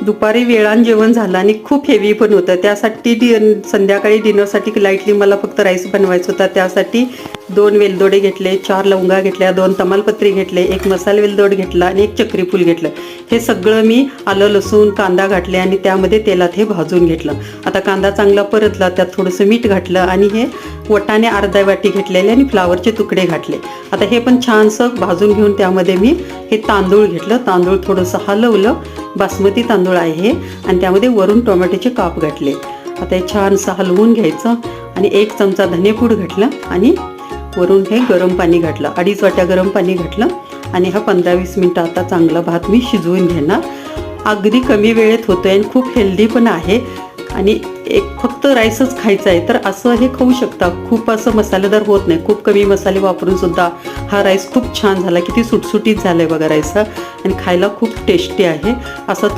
दुपारी वेळान जेवण झालं आणि खूप हेवी पण होतं, त्यासाठी संध्याकाळी डिनरसाठी लाईटली मला फक्त राईस बनवायचा होता। त्यासाठी 2 वेलदोडे घेतले, 4 लवंगा घेतल्या, 2 तमालपत्री घेतले, 1 मसाला वेलदोड घेतला आणि 1 चक्री फूल घेतलं। हे सगळं मी आलं लसूण कांदा घातले आणि त्यामध्ये तेलात हे भाजून घेतलं। आता कांदा चांगला परतला, त्यात थोडंसं मीठ घातलं आणि हे वटाणे अर्धा वाटी घेतलेले आणि फ्लावरचे तुकडे घातले। आता हे पण छानसं भाजून घेऊन त्यामध्ये मी हे तांदूळ घेतलं, तांदूळ थोडंसं हलवलं, बासमती तांदूळ आहे हे, आणि त्यामध्ये वरून टोमॅटोचे काप घातले। आता हे छानसं हलवून घ्यायचं आणि 1 चमचा धनेपूड घातलं आणि वरून हे गरम पाणी घातलं, 2.5 वाट्या गरम पाणी घातलं आणि हा 15-20 मिनटं आता चांगला भात मी शिजवून घेणार। अगदी कमी वेळेत होतोय आणि खूप हेल्दी पण आहे आणि फक्त राईसच खायचा आहे तर असं हे खाऊ शकता। खूप असं मसालेदार होत नाही, खूप कमी मसाले वापरून सुद्धा हा राईस खूप छान झाला, किती सुटसुटीत झालाय बघा राईस आणि खायला खूप टेस्टी आहे। असं